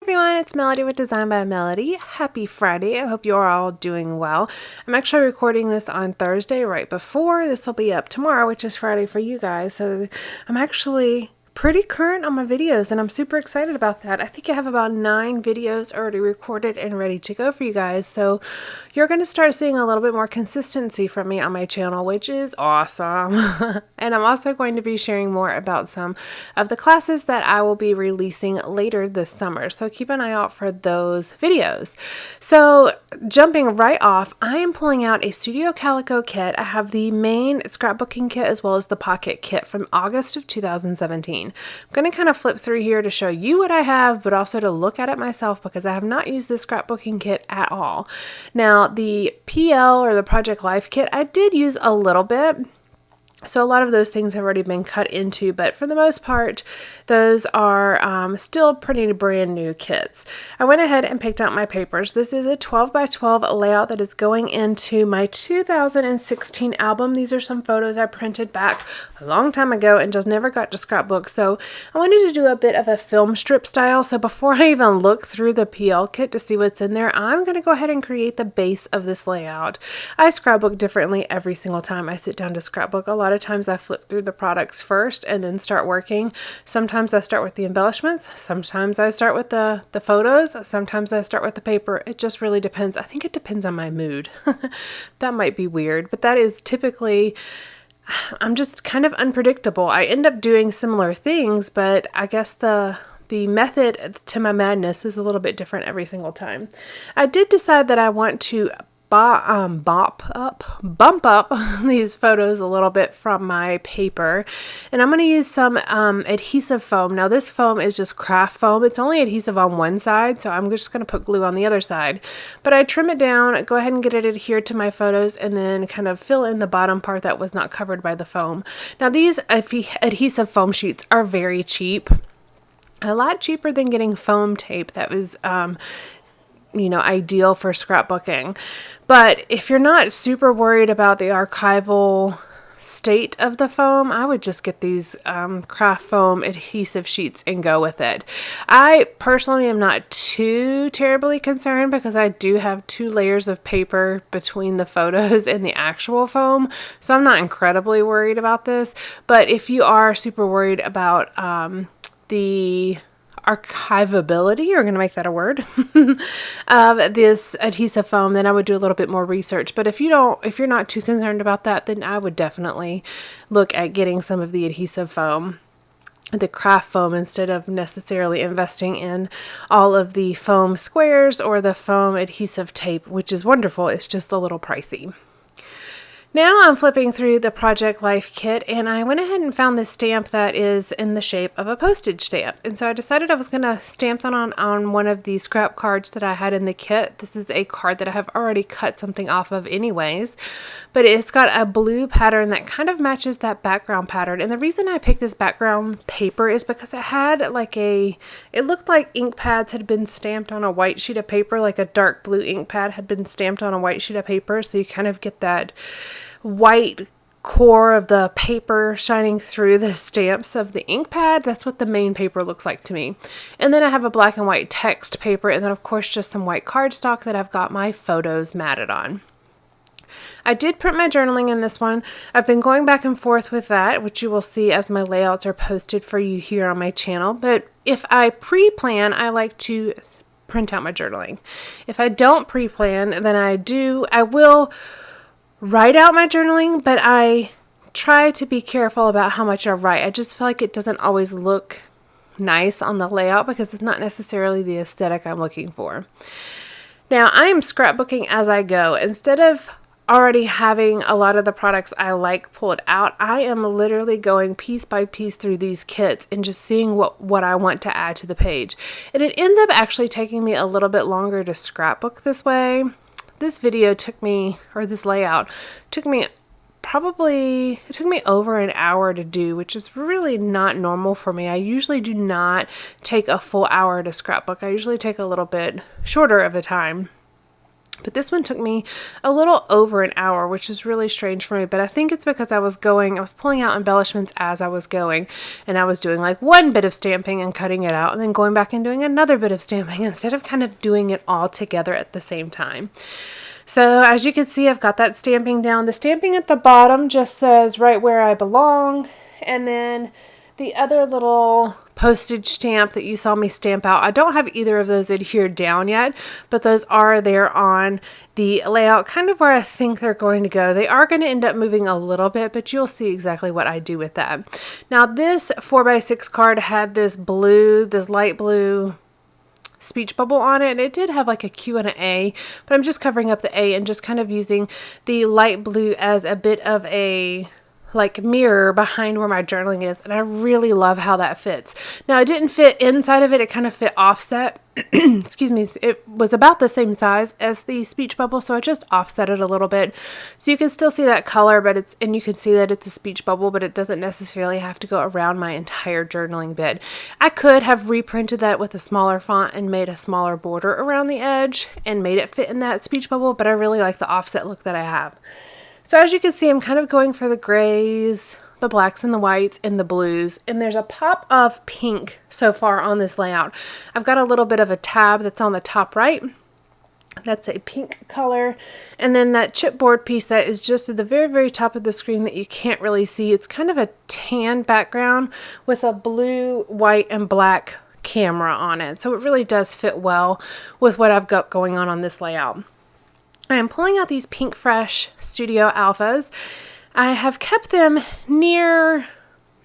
Everyone, it's Melody with Design by Melody. Happy Friday. I hope you are all doing well. I'm actually recording this on Thursday right before. This will be up tomorrow, which is Friday for you guys. So I'm actually pretty current on my videos and I'm super excited about that. I think I have about 9 videos already recorded and ready to go for you guys. So you're going to start seeing a little bit more consistency from me on my channel, which is awesome. And I'm also going to be sharing more about some of the classes that I will be releasing later this summer. So keep an eye out for those videos. So jumping right off, I am pulling out a Studio Calico kit. I have the main scrapbooking kit as well as the pocket kit from August of 2017. I'm going to kind of flip through here to show you what I have, but also to look at it myself because I have not used this scrapbooking kit at all. Now, the PL or the Project Life kit, I did use a little bit. So a lot of those things have already been cut into, but for the most part, those are still pretty brand new kits. I went ahead and picked out my papers. This is a 12 by 12 layout that is going into my 2016 album. These are some photos I printed back a long time ago and just never got to scrapbook. So I wanted to do a bit of a film strip style. So before I even look through the PL kit to see what's in there, I'm going to go ahead and create the base of this layout. I scrapbook differently every single time I sit down to scrapbook. A lot of times I flip through the products first and then start working. Sometimes I start with the embellishments. Sometimes I start with the photos. Sometimes I start with the paper. It just really depends. I think it depends on my mood. That might be weird, but that is typically, I'm just kind of unpredictable. I end up doing similar things, but I guess the method to my madness is a little bit different every single time. I did decide that I want to bump up these photos a little bit from my paper, and I'm going to use some adhesive foam. Now this foam is just craft foam. It's only adhesive on one side, so I'm just going to put glue on the other side, but I trim it down, go ahead and get it adhered to my photos, and then kind of fill in the bottom part that was not covered by the foam. Now these adhesive foam sheets are very cheap, a lot cheaper than getting foam tape that was ideal for scrapbooking. But if you're not super worried about the archival state of the foam, I would just get these craft foam adhesive sheets and go with it. I personally am not too terribly concerned because I do have 2 layers of paper between the photos and the actual foam, so I'm not incredibly worried about this. But if you are super worried about the archivability, we're going to make that a word, of this adhesive foam, then I would do a little bit more research. But if you're not too concerned about that, then I would definitely look at getting some of the adhesive foam, the craft foam, instead of necessarily investing in all of the foam squares or the foam adhesive tape, which is wonderful. It's just a little pricey. Now I'm flipping through the Project Life kit, and I went ahead and found this stamp that is in the shape of a postage stamp. And so I decided I was going to stamp that on one of the scrap cards that I had in the kit. This is a card that I have already cut something off of anyways, but it's got a blue pattern that kind of matches that background pattern. And the reason I picked this background paper is because it had it looked like ink pads had been stamped on a white sheet of paper, like a dark blue ink pad had been stamped on a white sheet of paper. So you kind of get that white core of the paper shining through the stamps of the ink pad. That's what the main paper looks like to me. And then I have a black and white text paper, and then of course just some white cardstock that I've got my photos matted on. I did print my journaling in this one. I've been going back and forth with that, which you will see as my layouts are posted for you here on my channel. But if I pre-plan, I like to print out my journaling. If I don't pre-plan, then I will write out my journaling, but I try to be careful about how much I write. I just feel like it doesn't always look nice on the layout because it's not necessarily the aesthetic I'm looking for. Now I am scrapbooking as I go. Instead of already having a lot of the products I like pulled out, I am literally going piece by piece through these kits and just seeing what I want to add to the page. And it ends up actually taking me a little bit longer to scrapbook this way. This video took me, or this layout took me over an hour to do, which is really not normal for me. I usually do not take a full hour to scrapbook. I usually take a little bit shorter of a time. But this one took me a little over an hour, which is really strange for me. But I think it's because I was pulling out embellishments as I was going. And I was doing like one bit of stamping and cutting it out, and then going back and doing another bit of stamping instead of kind of doing it all together at the same time. So as you can see, I've got that stamping down. The stamping at the bottom just says right where I belong. And then the other little postage stamp that you saw me stamp out, I don't have either of those adhered down yet, but those are there on the layout, kind of where I think they're going to go. They are going to end up moving a little bit, but you'll see exactly what I do with that. Now this 4x6 card had this light blue speech bubble on it, and it did have like a Q and an A, but I'm just covering up the A and just kind of using the light blue as a bit of a like mirror behind where my journaling is, and I really love how that fits. Now it didn't fit inside of it, it kind of fit offset. Excuse me, it was about the same size as the speech bubble, so I just offset it a little bit so you can still see that color, but you can see that it's a speech bubble, but it doesn't necessarily have to go around my entire journaling bit. I could have reprinted that with a smaller font and made a smaller border around the edge and made it fit in that speech bubble, but I really like the offset look that I have. So as you can see, I'm kind of going for the grays, the blacks and the whites and the blues, and there's a pop of pink so far on this layout. I've got a little bit of a tab that's on the top right. That's a pink color, and then that chipboard piece that is just at the very, very top of the screen that you can't really see. It's kind of a tan background with a blue, white, and black camera on it. So it really does fit well with what I've got going on this layout. I am pulling out these Pink Fresh Studio Alphas. I have kept them near,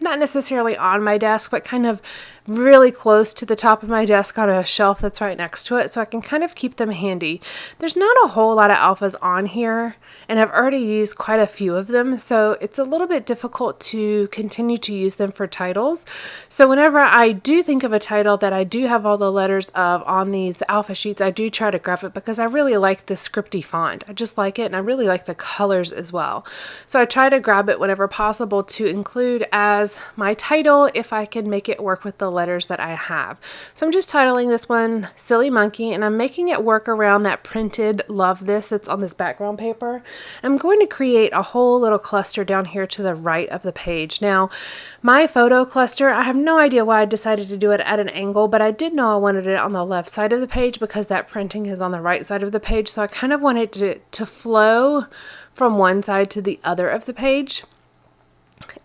not necessarily on my desk, but kind of really close to the top of my desk on a shelf that's right next to it, so I can kind of keep them handy. There's not a whole lot of alphas on here, and I've already used quite a few of them, so it's a little bit difficult to continue to use them for titles. So whenever I do think of a title that I do have all the letters of on these alpha sheets, I do try to grab it because I really like the scripty font. I just like it, and I really like the colors as well. So I try to grab it whenever possible to include as my title if I can make it work with the letters that I have. So I'm just titling this one Silly Monkey, and I'm making it work around that printed Love This that's on this background paper. I'm going to create a whole little cluster down here to the right of the page. Now, my photo cluster, I have no idea why I decided to do it at an angle, but I did know I wanted it on the left side of the page because that printing is on the right side of the page, so I kind of wanted it to flow from one side to the other of the page.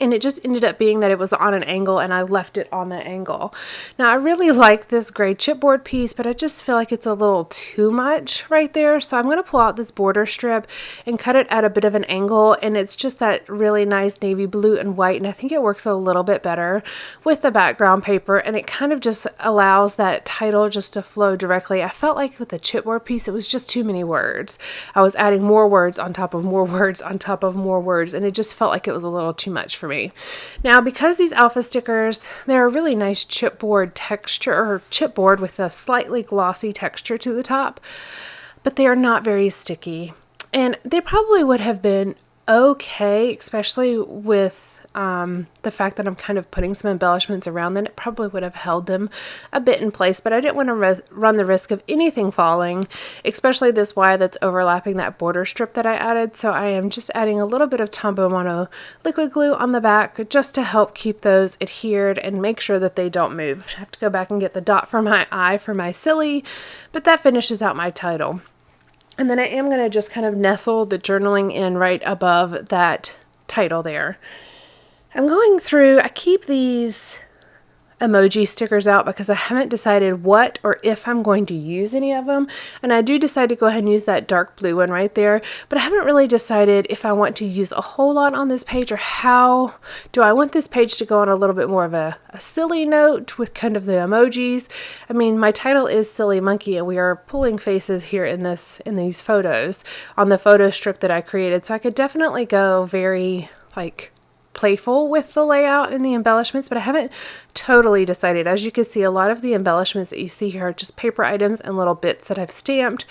And it just ended up being that it was on an angle, and I left it on that angle. Now I really like this gray chipboard piece, but I just feel like it's a little too much right there. So I'm going to pull out this border strip and cut it at a bit of an angle, and it's just that really nice navy blue and white, and I think it works a little bit better with the background paper, and it kind of just allows that title just to flow directly. I felt like with the chipboard piece it was just too many words. I was adding more words on top of more words on top of more words, and it just felt like it was a little too much for me. Now, because these alpha stickers, they're a really nice chipboard texture, or chipboard with a slightly glossy texture to the top, but they are not very sticky. And they probably would have been okay, especially with the fact that I'm kind of putting some embellishments around them. It probably would have held them a bit in place, but I didn't want to run the risk of anything falling, especially this Y that's overlapping that border strip that I added. So I am just adding a little bit of Tombow Mono liquid glue on the back just to help keep those adhered and make sure that they don't move. I have to go back and get the dot for my eye for my silly, but that finishes out my title. And then I am going to just kind of nestle the journaling in right above that title there. I'm going through, I keep these emoji stickers out because I haven't decided what or if I'm going to use any of them. And I do decide to go ahead and use that dark blue one right there, but I haven't really decided if I want to use a whole lot on this page or how do I want this page to go on a little bit more of a silly note with kind of the emojis. I mean, my title is Silly Monkey, and we are pulling faces here in these photos on the photo strip that I created. So I could definitely go very like playful with the layout and the embellishments, but I haven't totally decided. As you can see, a lot of the embellishments that you see here are just paper items and little bits that I've stamped,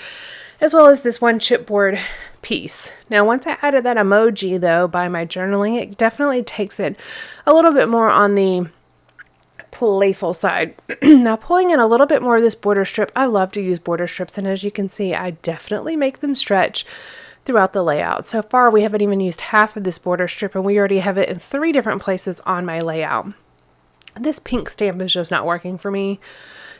as well as this one chipboard piece. Now, once I added that emoji though by my journaling, it definitely takes it a little bit more on the playful side. Now pulling in a little bit more of this border strip. I love to use border strips, and as you can see, I definitely make them stretch throughout the layout. So far, we haven't even used half of this border strip, and we already have it in 3 different places on my layout. This pink stamp is just not working for me.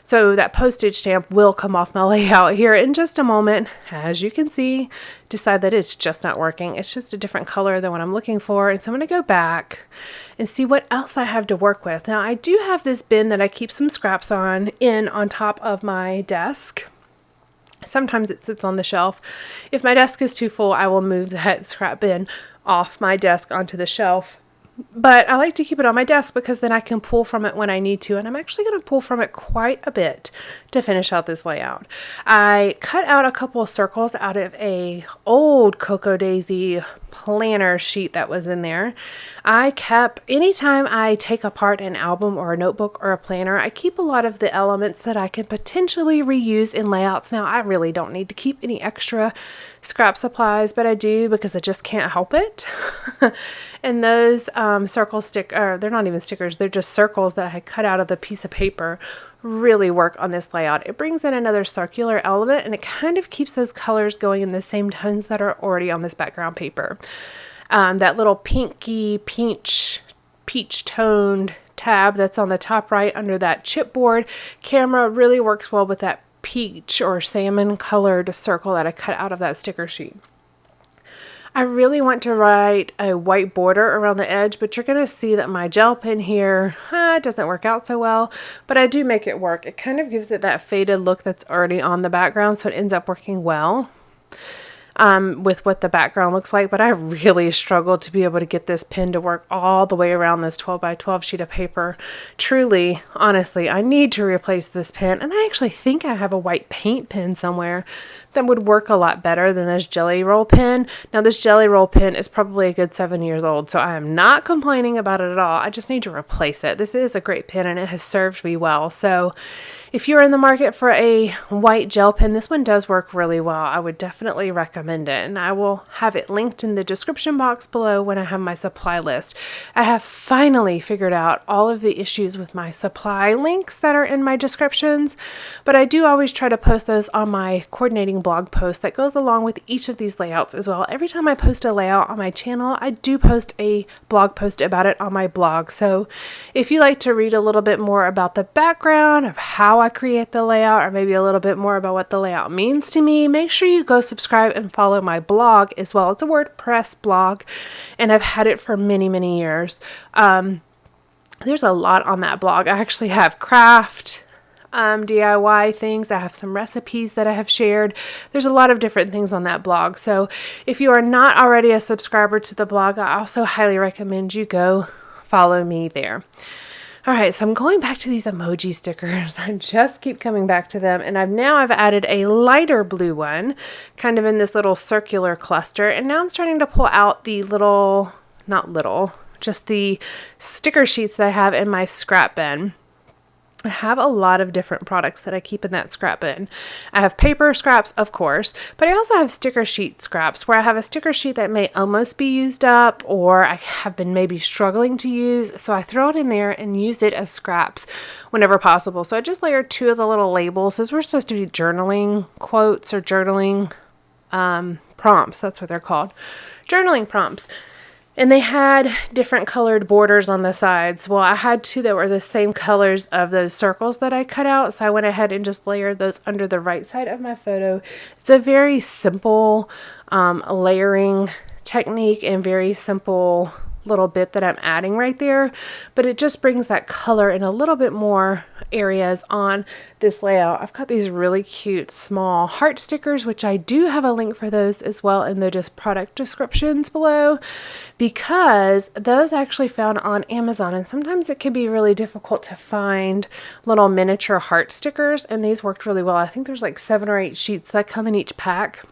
So that postage stamp will come off my layout here in just a moment. As you can see, decide that it's just not working. It's just a different color than what I'm looking for. And so I'm going to go back and see what else I have to work with. Now I do have this bin that I keep some scraps on top of my desk. Sometimes it sits on the shelf. If my desk is too full, I will move that scrap bin off my desk onto the shelf. But I like to keep it on my desk because then I can pull from it when I need to. And I'm actually going to pull from it quite a bit to finish out this layout. I cut out a couple of circles out of a old Cocoa Daisy planner sheet that was in there. Anytime I take apart an album or a notebook or a planner, I keep a lot of the elements that I can potentially reuse in layouts. Now, I really don't need to keep any extra scrap supplies, but I do because I just can't help it. And those they're not even stickers, they're just circles that I cut out of the piece of paper really work on this layout. It brings in another circular element, and it kind of keeps those colors going in the same tones that are already on this background paper. That little pinky peach toned tab that's on the top right under that chipboard camera really works well with that peach or salmon colored circle that I cut out of that sticker sheet. I really want to write a white border around the edge, but you're going to see that my gel pen here doesn't work out so well, but I do make it work. It kind of gives it that faded look that's already on the background, so it ends up working well with what the background looks like. But I really struggled to be able to get this pen to work all the way around this 12 by 12 sheet of paper. Truly, honestly, I need to replace this pen, and I actually think I have a white paint pen somewhere that would work a lot better than this Jelly Roll pen. Now, this Jelly Roll pen is probably a good 7 years old, so I am not complaining about it at all. I just need to replace it. This is a great pen, and it has served me well. So if you're in the market for a white gel pen, this one does work really well. I would definitely recommend it, and I will have it linked in the description box below when I have my supply list. I have finally figured out all of the issues with my supply links that are in my descriptions, but I do always try to post those on my coordinating blog post that goes along with each of these layouts as well. Every time I post a layout on my channel, I do post a blog post about it on my blog. So if you like to read a little bit more about the background of how I create the layout, or maybe a little bit more about what the layout means to me, make sure you go subscribe and follow my blog as well. It's a WordPress blog, and I've had it for many, many years. There's a lot on that blog. I actually have craft, DIY things. I have some recipes that I have shared. There's a lot of different things on that blog. So if you are not already a subscriber to the blog, I also highly recommend you go follow me there. All right, so I'm going back to these emoji stickers. I just keep coming back to them, and I've added a lighter blue one, kind of in this little circular cluster, and now I'm starting to pull out the just the sticker sheets that I have in my scrap bin. I have a lot of different products that I keep in that scrap bin. I have paper scraps, of course, but I also have sticker sheet scraps where I have a sticker sheet that may almost be used up, or I have been maybe struggling to use. So I throw it in there and use it as scraps whenever possible. So I just layered 2 of the little labels. Those were supposed to be journaling quotes or journaling prompts. That's what they're called. Journaling prompts. And they had different colored borders on the sides. Well, I had 2 that were the same colors of those circles that I cut out. So I went ahead and just layered those under the right side of my photo. It's a very simple layering technique and very simple little bit that I'm adding right there, but it just brings that color in a little bit more areas on this layout. I've got these really cute small heart stickers, which I do have a link for those as well in the just product descriptions below, because those actually found on Amazon, and sometimes it can be really difficult to find little miniature heart stickers, and these worked really well. I think there's like 7 or 8 sheets that come in each pack.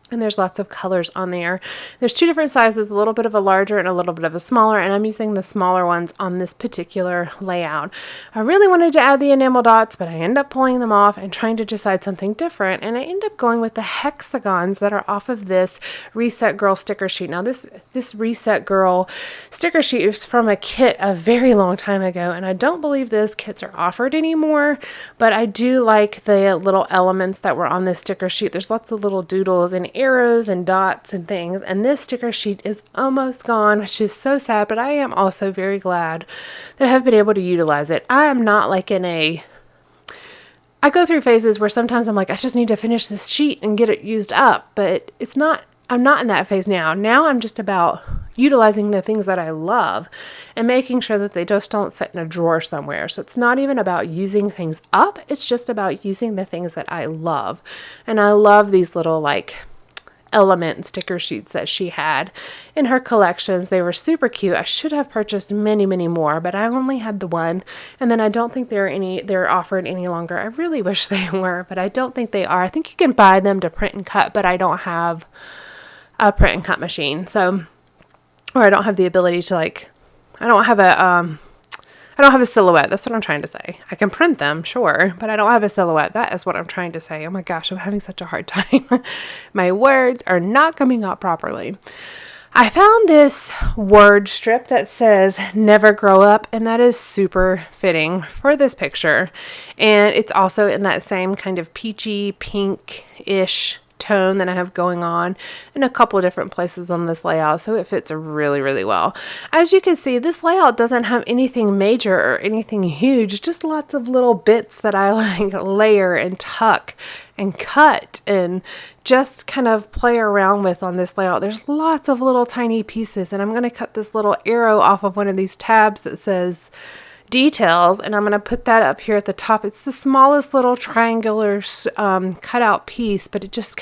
And there's lots of colors on there. There's two different sizes, a little bit of a larger and a little bit of a smaller, and I'm using the smaller ones on this particular layout. I really wanted to add the enamel dots, but I end up pulling them off and trying to decide something different, and I end up going with the hexagons that are off of this Reset Girl sticker sheet. Now this Reset Girl sticker sheet is from a kit a very long time ago, and I don't believe those kits are offered anymore, but I do like the little elements that were on this sticker sheet. There's lots of little doodles and arrows and dots and things, and this sticker sheet is almost gone, which is so sad, but I am also very glad that I have been able to utilize it. I am not like I go through phases where sometimes I'm like, I just need to finish this sheet and get it used up, but I'm not in that phase now. Now I'm just about utilizing the things that I love and making sure that they just don't sit in a drawer somewhere. So it's not even about using things up. It's just about using the things that I love. And I love these little element sticker sheets that she had in her collections. They were super cute. I should have purchased many, many more, but I only had the one. And then I don't think they're offered any longer. I really wish they were, but I don't think they are. I think you can buy them to print and cut, but I don't have a print and cut machine. Or I don't have the ability to I don't have a silhouette. That's what I'm trying to say. I can print them, sure, but I don't have a silhouette. That is what I'm trying to say. Oh my gosh, I'm having such a hard time. My words are not coming out properly. I found this word strip that says never grow up, and that is super fitting for this picture. And it's also in that same kind of peachy pink-ish tone that I have going on in a couple of different places on this layout, so it fits really, really well. As you can see, this layout doesn't have anything major or anything huge, just lots of little bits that I layer and tuck and cut and just kind of play around with on this layout. There's lots of little tiny pieces, and I'm going to cut this little arrow off of one of these tabs that says details, and I'm going to put that up here at the top. It's the smallest little triangular cutout piece, but it just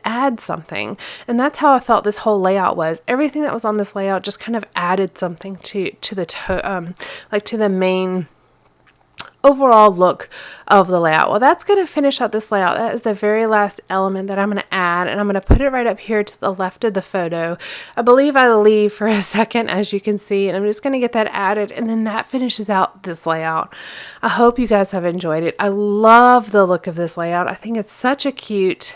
adds something. And that's how I felt this whole layout was. Everything that was on this layout just kind of added something to the main overall look of the layout. Well, that's going to finish out this layout. That is the very last element that I'm going to add, and I'm going to put it right up here to the left of the photo. I believe I leave for a second, as you can see, and I'm just going to get that added, and then that finishes out this layout. I hope you guys have enjoyed it. I love the look of this layout. I think it's such a cute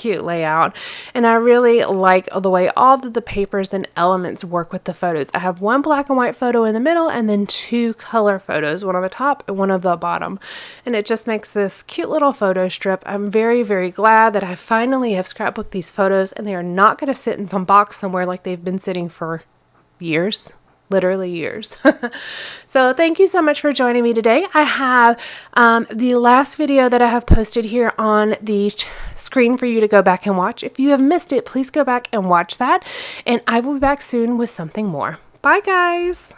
layout, and I really like the way all of the papers and elements work with the photos. I have one black and white photo in the middle and then two color photos, one on the top and one on the bottom, and it just makes this cute little photo strip. I'm very, very glad that I finally have scrapbooked these photos, and they are not going to sit in some box somewhere like they've been sitting for years. Literally years. So thank you so much for joining me today. I have the last video that I have posted here on the screen for you to go back and watch. If you have missed it, please go back and watch that, and I will be back soon with something more. Bye guys.